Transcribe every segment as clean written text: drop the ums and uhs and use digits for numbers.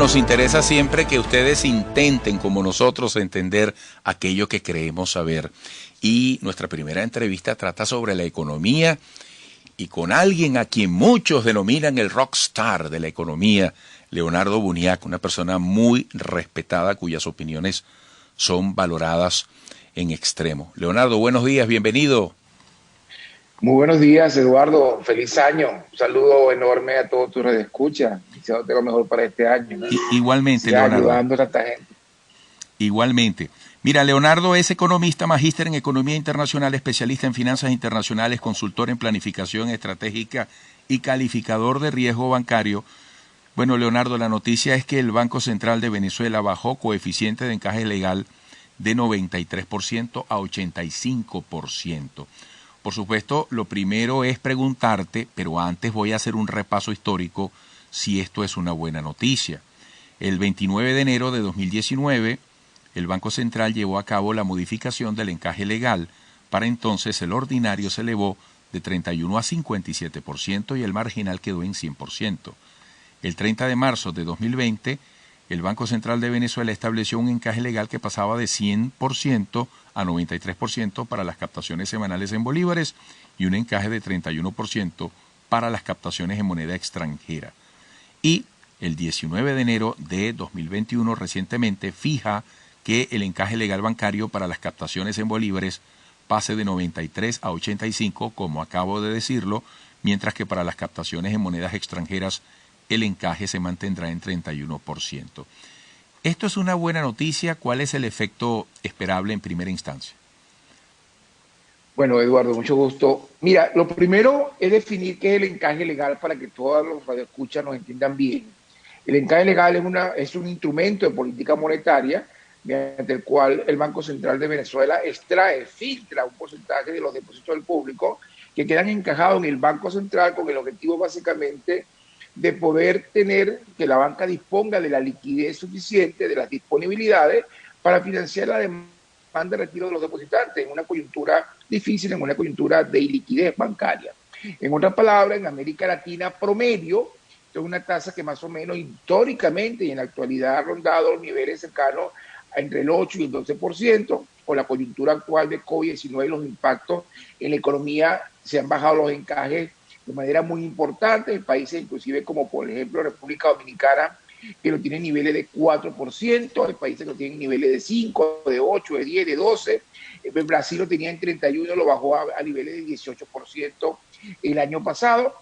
nos interesa siempre que ustedes intenten, como nosotros, entender aquello que creemos saber. Y nuestra primera entrevista trata sobre la economía y con alguien a quien muchos denominan el rockstar de la economía, Leonardo Buniac, una persona muy respetada cuyas opiniones son valoradas en extremo. Leonardo, buenos días, bienvenido. Muy buenos días, Eduardo. Feliz año. Un saludo enorme a todos tus redescuchas. Deseándote lo mejor para este año, ¿no? Igualmente, Sigas Leonardo. ayudando a tanta gente. Igualmente. Mira, Leonardo es economista, magíster en Economía Internacional, especialista en finanzas internacionales, consultor en planificación estratégica y calificador de riesgo bancario. Bueno, Leonardo, la noticia es que el Banco Central de Venezuela bajó coeficiente de encaje legal de 93% a 85%. Por supuesto, lo primero es preguntarte, pero antes voy a hacer un repaso histórico, si esto es una buena noticia. El 29 de enero de 2019, el Banco Central llevó a cabo la modificación del encaje legal. Para entonces, el ordinario se elevó de 31 a 57% y el marginal quedó en 100%. El 30 de marzo de 2020, el Banco Central de Venezuela estableció un encaje legal que pasaba de 100% a 93% para las captaciones semanales en bolívares y un encaje de 31% para las captaciones en moneda extranjera. Y el 19 de enero de 2021 recientemente fija que el encaje legal bancario para las captaciones en bolívares pase de 93 a 85, como acabo de decirlo, mientras que para las captaciones en monedas extranjeras el encaje se mantendrá en 31%. Esto es una buena noticia. ¿Cuál es el efecto esperable en primera instancia? Bueno, Eduardo, mucho gusto. Mira, lo primero es definir qué es el encaje legal para que todos los radioescuchas nos entiendan bien. El encaje legal es un instrumento de política monetaria mediante el cual el Banco Central de Venezuela filtra un porcentaje de los depósitos del público que quedan encajados en el Banco Central con el objetivo básicamente de poder tener que la banca disponga de la liquidez suficiente, de las disponibilidades para financiar la demanda de retiro de los depositantes en una coyuntura difícil, en una coyuntura de iliquidez bancaria. En otras palabras, en América Latina promedio, es una tasa que más o menos históricamente y en la actualidad ha rondado los niveles cercanos entre el 8 y el 12%, con la coyuntura actual de COVID-19 y los impactos en la economía, se han bajado los encajes de manera muy importante en países inclusive como por ejemplo República Dominicana, que lo tienen niveles de 4%, hay países que lo tienen niveles de 5, de 8, de 10, de 12. Brasil lo tenía en 31, lo bajó a niveles de 18% el año pasado.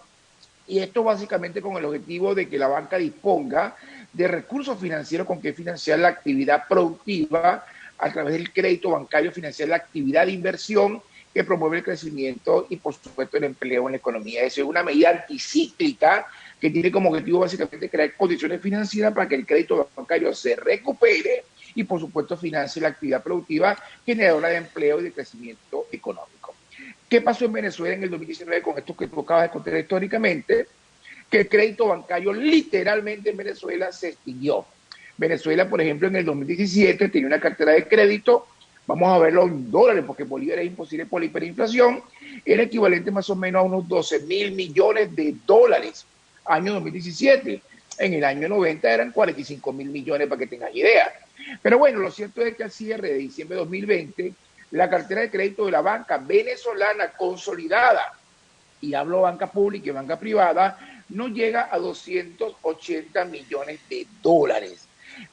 Y esto básicamente con el objetivo de que la banca disponga de recursos financieros con que financiar la actividad productiva a través del crédito bancario, financiar la actividad de inversión que promueve el crecimiento y, por supuesto, el empleo en la economía. Eso es una medida anticíclica que tiene como objetivo básicamente crear condiciones financieras para que el crédito bancario se recupere y, por supuesto, financie la actividad productiva generadora de empleo y de crecimiento económico. ¿Qué pasó en Venezuela en el 2019 con esto que tú acabas de contar históricamente? Que el crédito bancario literalmente en Venezuela se extinguió. Venezuela, por ejemplo, en el 2017 tenía una cartera de crédito, vamos a verlo en dólares, porque Bolívar es imposible por la hiperinflación, era equivalente más o menos a unos 12.000 millones de dólares, año 2017. En el año 90 eran 45.000 millones, para que tengan idea. Pero bueno, lo cierto es que al cierre de diciembre de 2020, la cartera de crédito de la banca venezolana consolidada, y hablo banca pública y banca privada, no llega a 280 millones de dólares.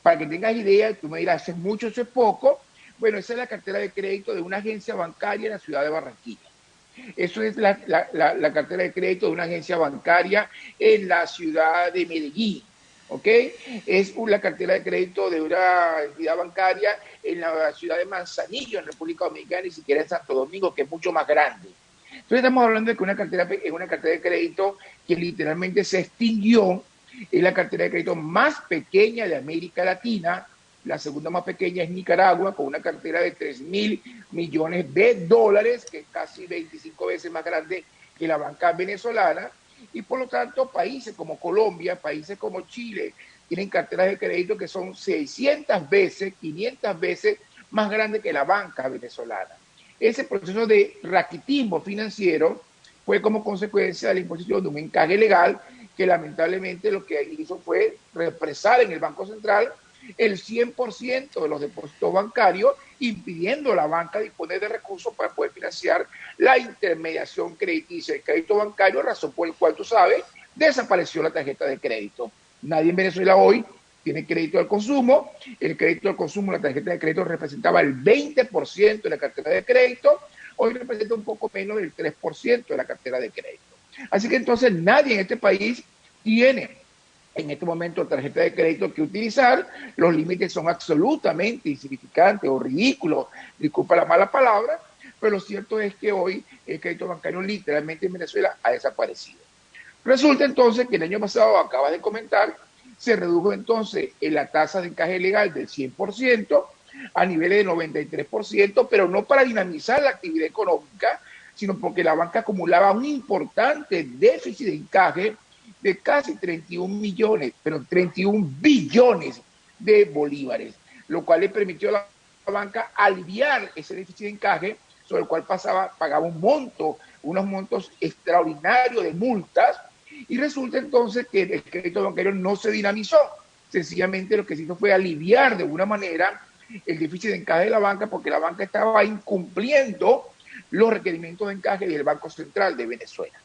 Para que tengas idea, tú me dirás, ¿es mucho, es poco? Bueno, esa es la cartera de crédito de una agencia bancaria en la ciudad de Barranquilla. Eso es la cartera de crédito de una agencia bancaria en la ciudad de Medellín. ¿Ok? Es la cartera de crédito de una entidad bancaria en la ciudad de Manzanillo, en República Dominicana, ni siquiera en Santo Domingo, que es mucho más grande. Entonces estamos hablando de que es una cartera de crédito que literalmente se extinguió, es la cartera de crédito más pequeña de América Latina, la segunda más pequeña es Nicaragua, con una cartera de 3.000 millones de dólares, que es casi 25 veces más grande que la banca venezolana, y por lo tanto países como Colombia, países como Chile, tienen carteras de crédito que son 600 veces, 500 veces más grandes que la banca venezolana. Ese proceso de raquitismo financiero fue como consecuencia de la imposición de un encaje legal que lamentablemente lo que hizo fue represar en el Banco Central el 100% de los depósitos bancarios, impidiendo a la banca disponer de recursos para poder financiar la intermediación crediticia, el crédito bancario, razón por la cual, tú sabes, desapareció la tarjeta de crédito. Nadie en Venezuela hoy tiene crédito al consumo. El crédito al consumo, la tarjeta de crédito representaba el 20% de la cartera de crédito, hoy representa un poco menos del 3% de la cartera de crédito. Así que entonces nadie en este país tiene en este momento tarjeta de crédito que utilizar. Los límites son absolutamente insignificantes o ridículos, disculpa la mala palabra, pero lo cierto es que hoy el crédito bancario literalmente en Venezuela ha desaparecido. Resulta entonces que el año pasado, acaba de comentar, se redujo entonces en la tasa de encaje legal del 100% a niveles de 93%, pero no para dinamizar la actividad económica, sino porque la banca acumulaba un importante déficit de encaje de casi 31 billones de bolívares, lo cual le permitió a la banca aliviar ese déficit de encaje, sobre el cual pagaba unos montos extraordinarios de multas, y resulta entonces que el crédito bancario no se dinamizó. Sencillamente lo que se hizo fue aliviar de alguna manera el déficit de encaje de la banca, porque la banca estaba incumpliendo los requerimientos de encaje del Banco Central de Venezuela.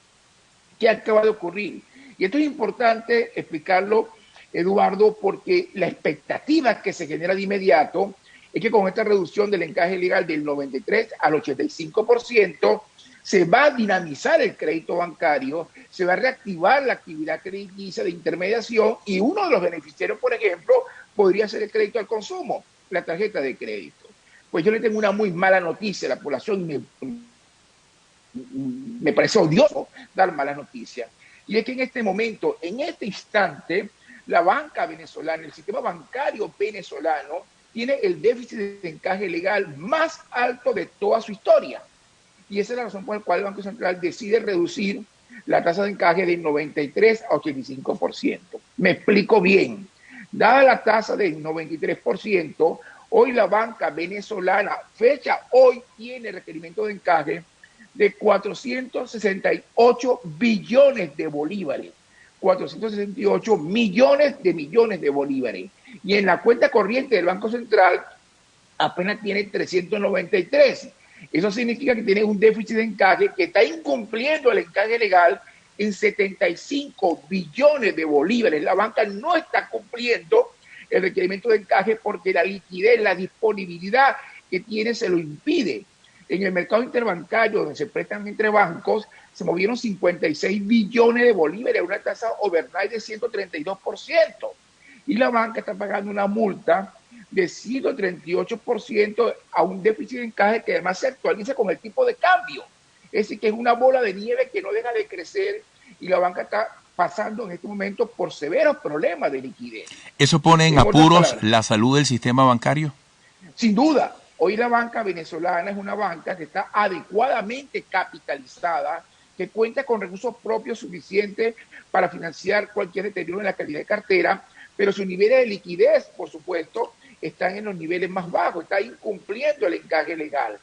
¿Qué acaba de ocurrir? Y esto es importante explicarlo, Eduardo, porque la expectativa que se genera de inmediato es que con esta reducción del encaje legal del 93 al 85%, se va a dinamizar el crédito bancario, se va a reactivar la actividad crediticia de intermediación, y uno de los beneficiarios, por ejemplo, podría ser el crédito al consumo, la tarjeta de crédito. Pues yo le tengo una muy mala noticia a la población, me parece odioso dar malas noticias. Y es que en este momento, en este instante, la banca venezolana, el sistema bancario venezolano, tiene el déficit de encaje legal más alto de toda su historia. Y esa es la razón por la cual el Banco Central decide reducir la tasa de encaje de 93 a 85%. Me explico bien. Dada la tasa del 93%, hoy la banca venezolana, fecha hoy, tiene requerimiento de encaje de 468 billones de bolívares, 468 millones de bolívares. Y en la cuenta corriente del Banco Central apenas tiene 393. Eso significa que tiene un déficit de encaje que está incumpliendo el encaje legal en 75 billones de bolívares. La banca no está cumpliendo el requerimiento de encaje porque la liquidez, la disponibilidad que tiene se lo impide. En el mercado interbancario, donde se prestan entre bancos, se movieron 56 billones de bolívares, una tasa overnight de 132%. Y la banca está pagando una multa de 138% a un déficit de encaje que además se actualiza con el tipo de cambio. Es decir, que es una bola de nieve que no deja de crecer, y la banca está pasando en este momento por severos problemas de liquidez. ¿Eso pone en apuros la salud del sistema bancario? Sin duda. Hoy la banca venezolana es una banca que está adecuadamente capitalizada, que cuenta con recursos propios suficientes para financiar cualquier deterioro en la calidad de cartera, pero sus niveles de liquidez, por supuesto, están en los niveles más bajos, está incumpliendo el encaje legal.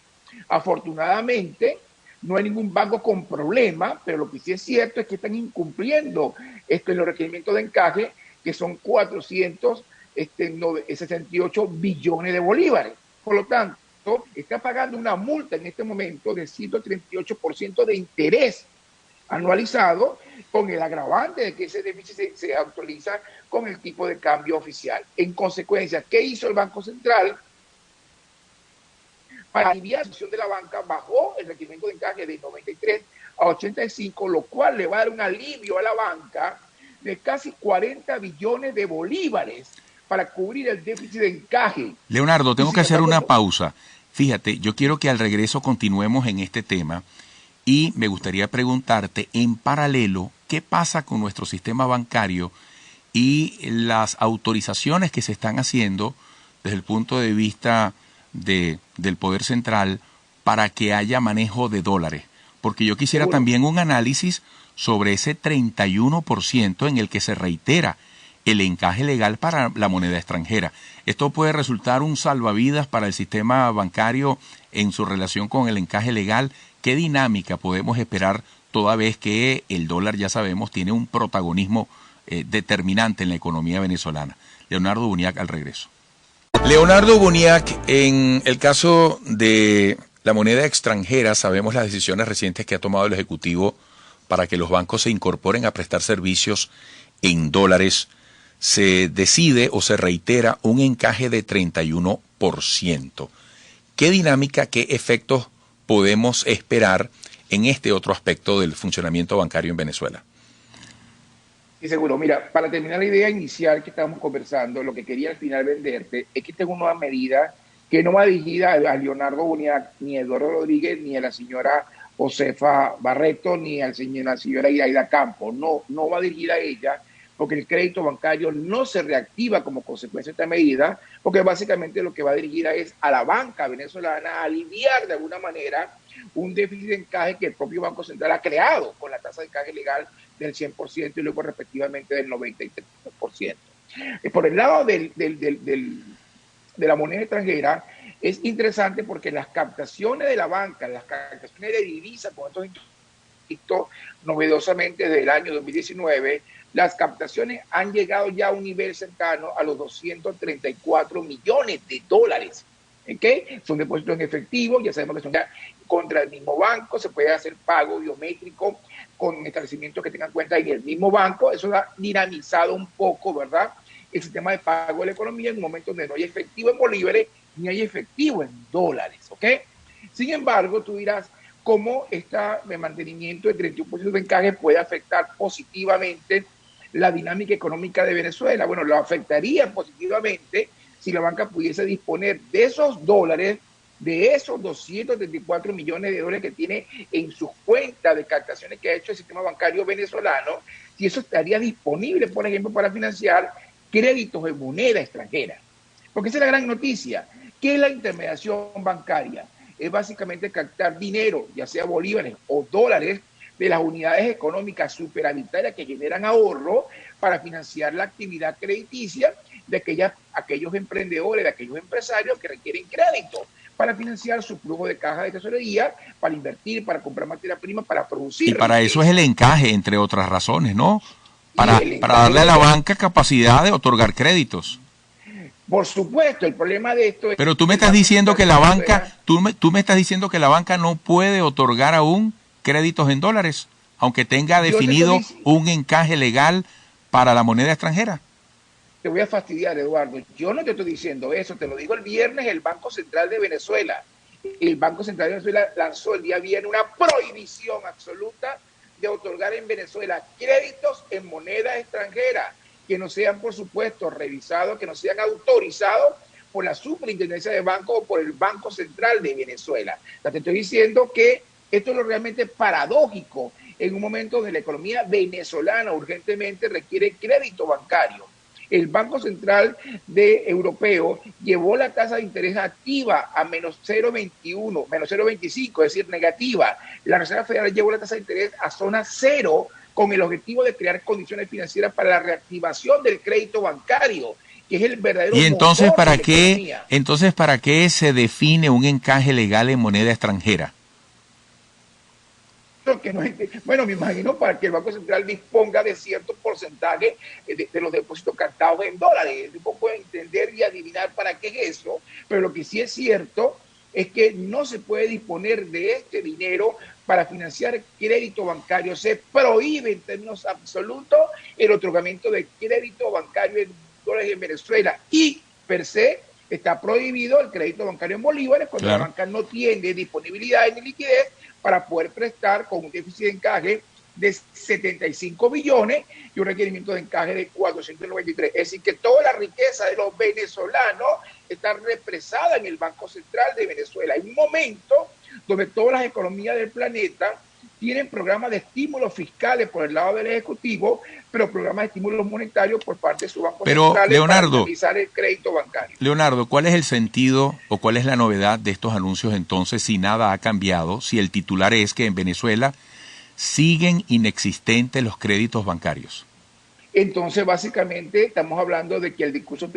Afortunadamente, no hay ningún banco con problema, pero lo que sí es cierto es que están incumpliendo los requerimientos de encaje, que son 468 billones de bolívares. Por lo tanto, está pagando una multa en este momento de 138% de interés anualizado, con el agravante de que ese déficit se actualiza con el tipo de cambio oficial. En consecuencia, ¿qué hizo el Banco Central? Para aliviar la situación de la banca, bajó el requerimiento de encaje de 93 a 85, lo cual le va a dar un alivio a la banca de casi 40 billones de bolívares para cubrir el déficit de encaje. Leonardo, tengo que hacer una pausa. Fíjate, yo quiero que al regreso continuemos en este tema y me gustaría preguntarte en paralelo qué pasa con nuestro sistema bancario y las autorizaciones que se están haciendo desde el punto de vista del Poder Central para que haya manejo de dólares. Porque yo quisiera también un análisis sobre ese 31% en el que se reitera el encaje legal para la moneda extranjera. Esto puede resultar un salvavidas para el sistema bancario en su relación con el encaje legal. ¿Qué dinámica podemos esperar toda vez que el dólar, ya sabemos, tiene un protagonismo determinante en la economía venezolana. Leonardo Buniac al regreso. Leonardo Buniac, en el caso de la moneda extranjera, sabemos las decisiones recientes que ha tomado el Ejecutivo para que los bancos se incorporen a prestar servicios en dólares. Se decide o se reitera un encaje de 31%. ¿Qué dinámica, qué efectos podemos esperar en este otro aspecto del funcionamiento bancario en Venezuela? Sí, seguro. Mira, para terminar la idea inicial que estábamos conversando, lo que quería al final venderte es que esta es una nueva medida que no va dirigida a Leonardo Boniac, ni a Eduardo Rodríguez, ni a la señora Josefa Barreto, ni a la señora Iraida Campos. No, no va dirigida a ella, porque el crédito bancario no se reactiva como consecuencia de esta medida, porque básicamente lo que va dirigida es a la banca venezolana a aliviar de alguna manera un déficit de encaje que el propio Banco Central ha creado con la tasa de encaje legal del 100% y luego respectivamente del 93%. Por el lado de la moneda extranjera, es interesante porque las captaciones de la banca, las captaciones de divisas con estos instrumentos, novedosamente desde el año 2019, las captaciones han llegado ya a un nivel cercano a los 234 millones de dólares. ¿Okay? Son depósitos en efectivo, ya sabemos que son ya contra el mismo banco, se puede hacer pago biométrico con establecimientos que tengan cuenta en el mismo banco. Eso ha dinamizado un poco, ¿verdad?, el sistema de pago de la economía en un momento donde no hay efectivo en bolívares ni hay efectivo en dólares, ¿ok? Sin embargo, tú dirás, ¿cómo este mantenimiento de 31% de encaje puede afectar positivamente la dinámica económica de Venezuela? Bueno, lo afectaría positivamente si la banca pudiese disponer de esos dólares, de esos 234 millones de dólares que tiene en sus cuentas de captaciones que ha hecho el sistema bancario venezolano, si eso estaría disponible, por ejemplo, para financiar créditos en moneda extranjera. Porque esa es la gran noticia. ¿Qué es la intermediación bancaria? Es básicamente captar dinero, ya sea bolívares o dólares, de las unidades económicas superavitarias que generan ahorro para financiar la actividad crediticia de aquellos emprendedores, de aquellos empresarios que requieren crédito para financiar su flujo de caja de tesorería, para invertir, para comprar materia prima, para producir. Y para eso es el encaje, entre otras razones, ¿no? Para para darle a la banca capacidad de otorgar créditos. Por supuesto, el problema de esto es... Pero tú me estás diciendo que la banca, tú me estás diciendo que la banca no puede otorgar aún créditos en dólares, aunque tenga definido un encaje legal para la moneda extranjera. Te voy a fastidiar, Eduardo. Yo no te estoy diciendo eso, te lo digo el viernes el Banco Central de Venezuela. El Banco Central de Venezuela lanzó el día viernes una prohibición absoluta de otorgar en Venezuela créditos en moneda extranjera que no sean, por supuesto, revisados, que no sean autorizados por la Superintendencia de Bancos o por el Banco Central de Venezuela. O sea, te estoy diciendo que esto es lo realmente paradójico en un momento donde la economía venezolana urgentemente requiere crédito bancario. El Banco Central Europeo llevó la tasa de interés activa a menos 0,21, menos 0,25, es decir, negativa. La Reserva Federal llevó la tasa de interés a zona cero con el objetivo de crear condiciones financieras para la reactivación del crédito bancario, que es el verdadero motor. ¿Y entonces economía. para qué se define un encaje legal en moneda extranjera? Que no, bueno, me imagino para que el Banco Central disponga de cierto porcentaje de los depósitos captados en dólares. Un poco entender y adivinar para qué es eso, pero lo que sí es cierto es que no se puede disponer de este dinero para financiar crédito bancario. Se prohíbe en términos absolutos el otorgamiento de crédito bancario en dólares en Venezuela y per se está prohibido el crédito bancario en bolívares cuando la banca no tiene disponibilidad ni liquidez para poder prestar con un déficit de encaje de 75 billones y un requerimiento de encaje de 493. Es decir, que toda la riqueza de los venezolanos está represada en el Banco Central de Venezuela. Hay un momento donde todas las economías del planeta tienen programas de estímulos fiscales por el lado del Ejecutivo, pero programas de estímulos monetarios por parte de su Banco Central para realizar el crédito bancario. Leonardo, ¿cuál es el sentido o cuál es la novedad de estos anuncios entonces si nada ha cambiado, si el titular es que en Venezuela siguen inexistentes los créditos bancarios? Entonces, básicamente, estamos hablando de que el discurso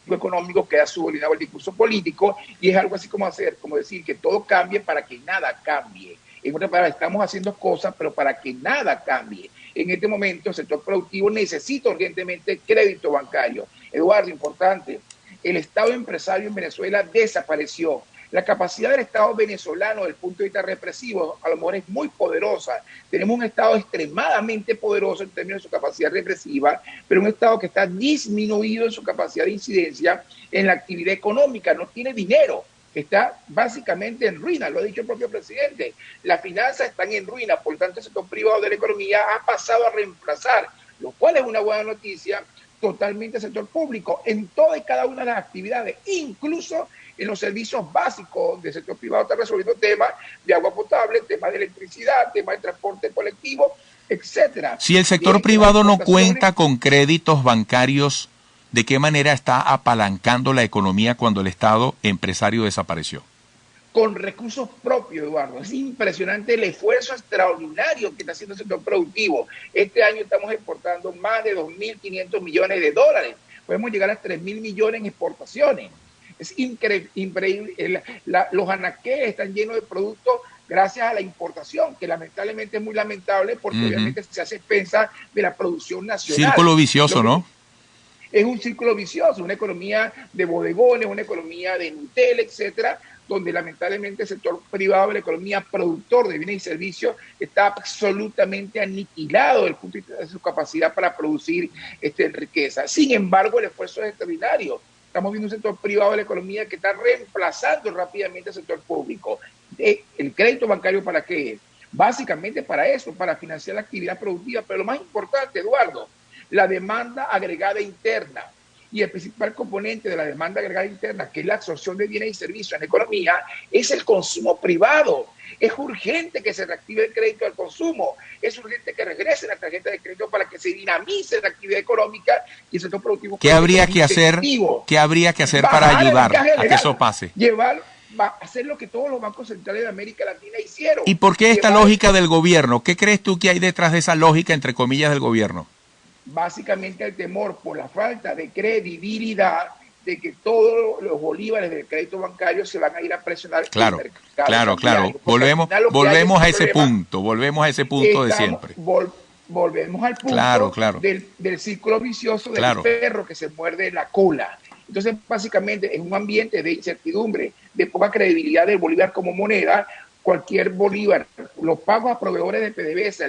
económico queda subordinado al discurso político y es algo así como decir que todo cambie para que nada cambie. En otras palabras, estamos haciendo cosas, pero para que nada cambie. En este momento, el sector productivo necesita urgentemente crédito bancario. Eduardo, importante, el Estado empresario en Venezuela desapareció. La capacidad del Estado venezolano desde el punto de vista represivo a lo mejor es muy poderosa. Tenemos un Estado extremadamente poderoso en términos de su capacidad represiva, pero un Estado que está disminuido en su capacidad de incidencia en la actividad económica, no tiene dinero, está básicamente en ruina, lo ha dicho el propio presidente. Las finanzas están en ruina, por lo tanto el sector privado de la economía ha pasado a reemplazar, lo cual es una buena noticia, totalmente al sector público en todas y cada una de las actividades, incluso en los servicios básicos del sector privado está resolviendo temas de agua potable, temas de electricidad, temas de transporte colectivo, etcétera. Si el sector privado no cuenta con créditos bancarios, ¿de qué manera está apalancando la economía cuando el Estado empresario desapareció? Con recursos propios, Eduardo. Es impresionante el esfuerzo extraordinario que está haciendo el sector productivo. Este año estamos exportando más de 2.500 millones de dólares. Podemos llegar a 3.000 millones en exportaciones. Es increíble. Los anaqueles están llenos de productos gracias a la importación, que lamentablemente es muy lamentable porque obviamente se hace expensa de la producción nacional. Círculo vicioso, ¿no? Es un círculo vicioso, una economía de bodegones, una economía de Nutella, etcétera, donde lamentablemente el sector privado de la economía productor de bienes y servicios está absolutamente aniquilado desde el punto de vista de su capacidad para producir riqueza. Sin embargo, el esfuerzo es extraordinario. Estamos viendo un sector privado de la economía que está reemplazando rápidamente al sector público. ¿El crédito bancario para qué es? Básicamente para eso, para financiar la actividad productiva. Pero lo más importante, Eduardo, la demanda agregada interna. Y el principal componente de la demanda agregada interna, que es la absorción de bienes y servicios en la economía, es el consumo privado. Es urgente que se reactive el crédito al consumo. Es urgente que regrese la tarjeta de crédito para que se dinamice la actividad económica y el sector productivo. ¿Qué habría que hacer? ¿Qué habría que hacer para ayudar a que eso pase? Hacer lo que todos los bancos centrales de América Latina hicieron. ¿Y por qué esta lógica del gobierno? ¿Qué crees tú que hay detrás de esa lógica, entre comillas, del gobierno? Básicamente el temor por la falta de credibilidad de que todos los bolívares del crédito bancario se van a ir a presionar. Claro. Volvemos a ese punto de siempre. Volvemos al punto del círculo vicioso del perro que se muerde la cola. Entonces, básicamente, en un ambiente de incertidumbre, de poca credibilidad del bolívar como moneda, cualquier bolívar, los pagos a proveedores de PDVSA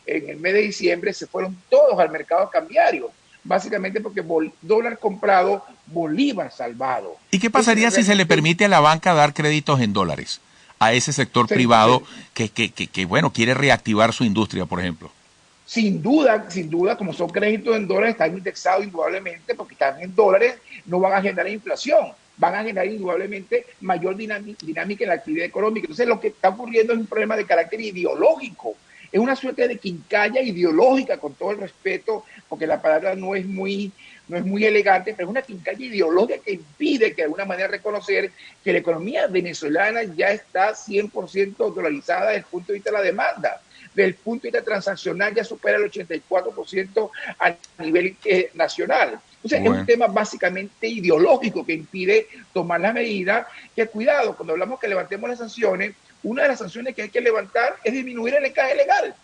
en el mes de diciembre se fueron todos al mercado cambiario, básicamente porque dólar comprado, bolívar salvado. ¿Y qué pasaría si se le permite a la banca dar créditos en dólares a ese sector privado que quiere reactivar su industria, por ejemplo? Sin duda, como son créditos en dólares, están indexados indudablemente porque están en dólares, no van a generar inflación. Van a generar indudablemente mayor dinámica en la actividad económica. Entonces, lo que está ocurriendo es un problema de carácter ideológico. Es una suerte de quincalla ideológica, con todo el respeto, porque la palabra no es muy elegante, pero es una quincalla ideológica que impide que de alguna manera reconocer que la economía venezolana ya está 100% dolarizada desde el punto de vista de la demanda. Desde el punto de vista transaccional ya supera el 84% a nivel nacional. Entonces, es un tema básicamente ideológico que impide tomar las medidas. Que cuidado, cuando hablamos que levantemos las sanciones, una de las sanciones que hay que levantar es disminuir el encaje legal.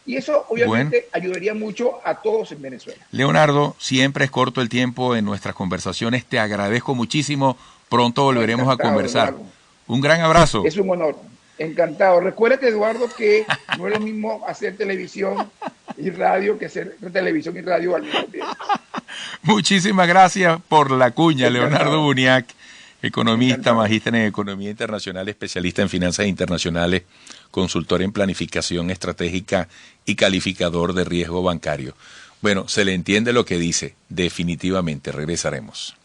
Y eso obviamente ayudaría mucho a todos en Venezuela. Leonardo, siempre es corto el tiempo en nuestras conversaciones. Te agradezco muchísimo. Pronto volveremos a conversar. Eduardo. Un gran abrazo. Es un honor. Encantado. Recuérdate, Eduardo, que no es lo mismo hacer televisión y radio que hacer televisión y radio al mismo tiempo. Muchísimas gracias por la cuña, Leonardo Buniac, economista, magíster en Economía Internacional, especialista en finanzas internacionales, consultor en planificación estratégica y calificador de riesgo bancario. Bueno, se le entiende lo que dice, definitivamente. Regresaremos.